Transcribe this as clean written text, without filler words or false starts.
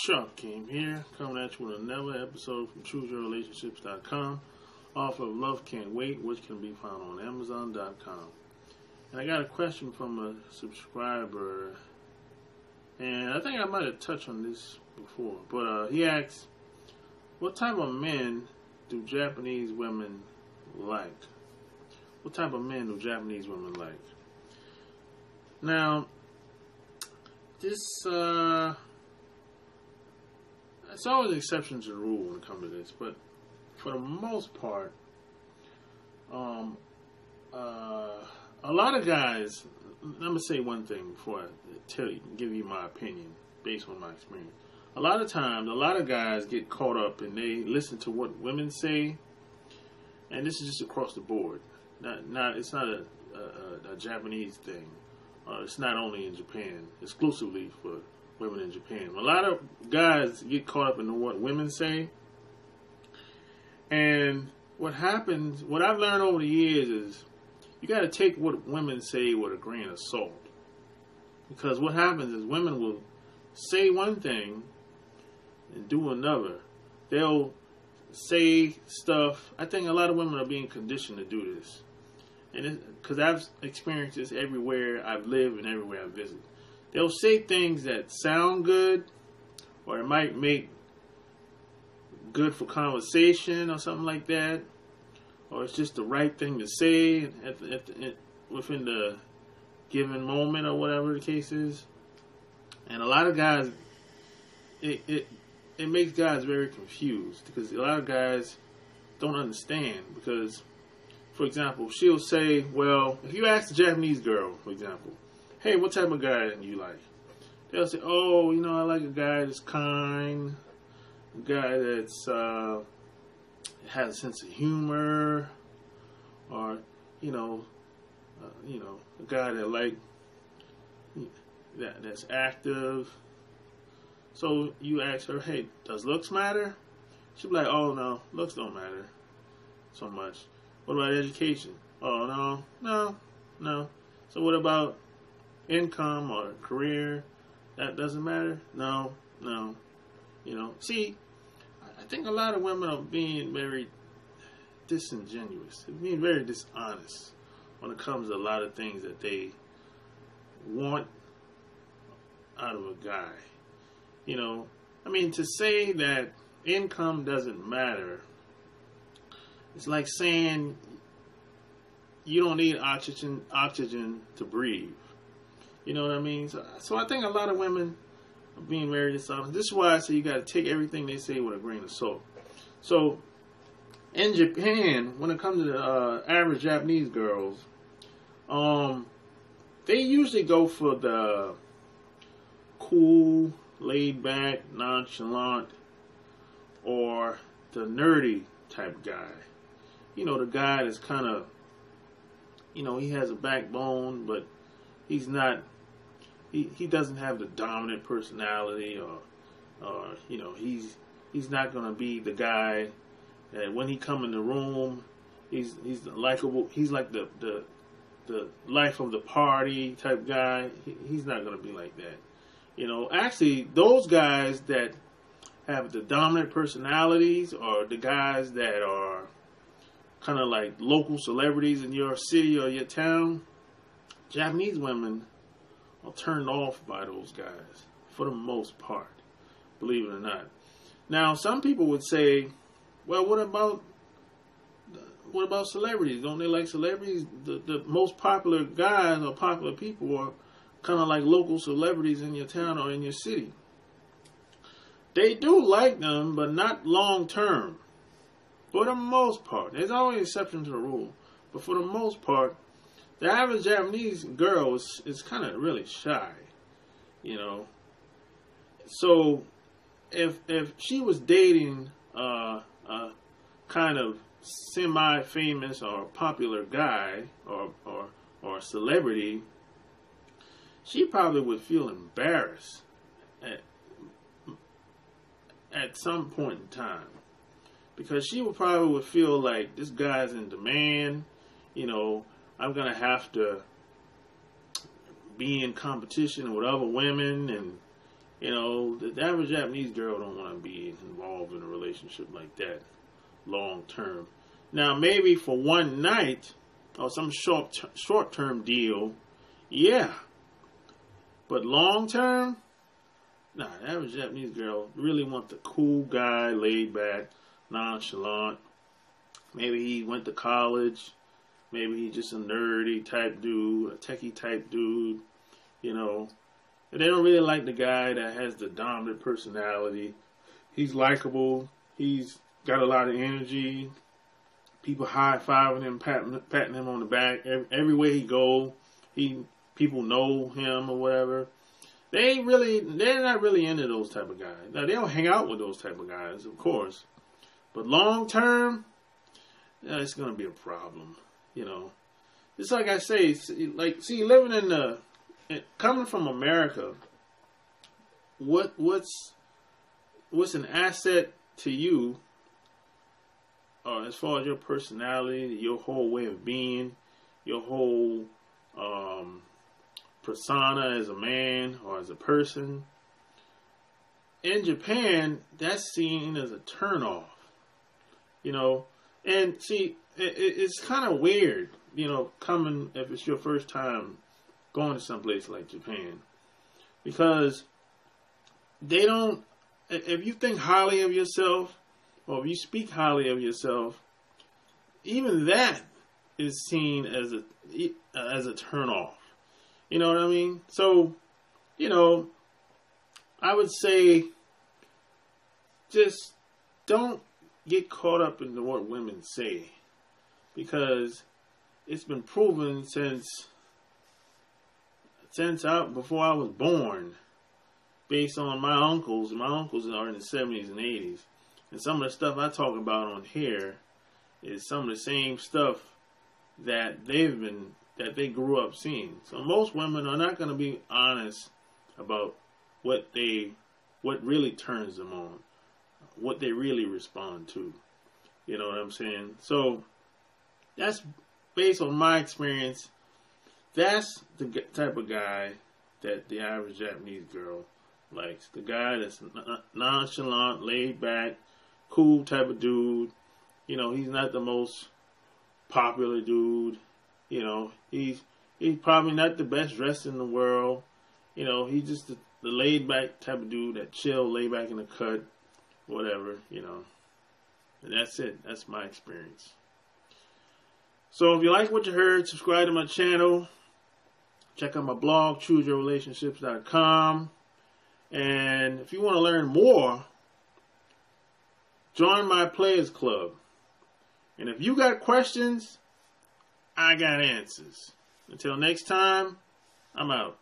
Sharp Game here, coming at you with another episode from ChooseYourRelationships.com, off of Love Can't Wait, which can be found on Amazon.com. And I got a question from a subscriber, and I think I might have touched on this before, but he asks, what type of men do Japanese women like? What type of men do Japanese women like? Now, this, it's always exceptions to the rule when it comes to this, but for the most part, a lot of guys, let me say one thing before I give you my opinion based on my experience. A lot of times, a lot of guys get caught up and they listen to what women say, and this is just across the board. It's not a Japanese thing. It's not only in Japan, exclusively for women in Japan. A lot of guys get caught up in what women say, and what happens, what I've learned over the years is you got to take what women say with a grain of salt, because what happens is women will say one thing and do another. They'll say stuff. I think a lot of women are being conditioned to do this, and because I've experienced this everywhere I've lived and everywhere I've visited. They'll say things that sound good, or it might make good for conversation or something like that, or it's just the right thing to say within the given moment or whatever the case is. And a lot of guys, it makes guys very confused, because a lot of guys don't understand. Because, for example, she'll say, well, if you ask a Japanese girl, for example, hey, what type of guy do you like? They'll say, oh, I like a guy that's kind, a guy that's has a sense of humor, or a guy that that's active. So you ask her, hey, does looks matter? She'll be like, oh no, looks don't matter so much. What about education? Oh no. So what about income or career? That doesn't matter? No. See, I think a lot of women are being very disingenuous. They're being very dishonest when it comes to a lot of things that they want out of a guy. To say that income doesn't matter, it's like saying you don't need oxygen to breathe. You know what I mean? So I think a lot of women are being very dishonest. This is why I say you got to take everything they say with a grain of salt. So in Japan, when it comes to the average Japanese girls, they usually go for the cool, laid back, nonchalant, or the nerdy type guy. The guy that's kind of, he has a backbone, but he's not, he doesn't have the dominant personality, or he's not going to be the guy that when he come in the room, he's likable. He's like the life of the party type guy. He's not going to be like that. Actually, those guys that have the dominant personalities are the guys that are kind of like local celebrities in your city or your town. Japanese women are turned off by those guys for the most part, believe it or not. Now, some people would say, well, what about celebrities? Don't they like celebrities? The most popular guys or popular people are kind of like local celebrities in your town or in your city. They do like them, but not long term. For the most part. There's always exceptions to the rule. But for the most part, the average Japanese girl is kind of really shy. So if she was dating a kind of semi-famous or popular guy or a celebrity, she probably would feel embarrassed at some point in time, because she would feel like, this guy's in demand. I'm gonna have to be in competition with other women, and You know, the average Japanese girl don't want to be involved in a relationship like that long term. Now, maybe for one night or some short term deal, yeah. But long term, nah, the average Japanese girl really want the cool guy, laid back, nonchalant. Maybe he went to college. Maybe he's just a nerdy type dude, a techie type dude, you know. And they don't really like the guy that has the dominant personality. He's likable. He's got a lot of energy. People high-fiving him, patting him on the back. Everywhere he go, people know him or whatever. They're not really into those type of guys. Now, they'll hang out with those type of guys, of course. But long term, it's going to be a problem, you know. It's like I say, living coming from America, what's an asset to you, as far as your personality, your whole way of being, your whole persona as a man or as a person. In Japan, that's seen as a turnoff, you know. And see, it's kind of weird, you know, coming if it's your first time going to someplace like Japan, because they don't. If you think highly of yourself, or if you speak highly of yourself, even that is seen as a turnoff. You know what I mean? So, you know, I would say just don't get caught up in what women say, because it's been proven since before I was born, based on my uncles. My uncles are in the 70s and 80s, and some of the stuff I talk about on here is some of the same stuff that they grew up seeing. So most women are not going to be honest about what really turns them on, what they really respond to. You know what I'm saying? So that's based on my experience. That's the type of guy that the average Japanese girl likes. The guy that's nonchalant, laid back, cool type of dude. You know, he's not the most popular dude. You know, he's probably not the best dressed in the world. You know, he's just the laid back type of dude that chill, lay back in the cut, whatever, you know. And that's it. That's my experience. So if you like what you heard, subscribe to my channel. Check out my blog, chooseyourrelationships.com. And if you want to learn more, join my Players Club. And if you got questions, I got answers. Until next time, I'm out.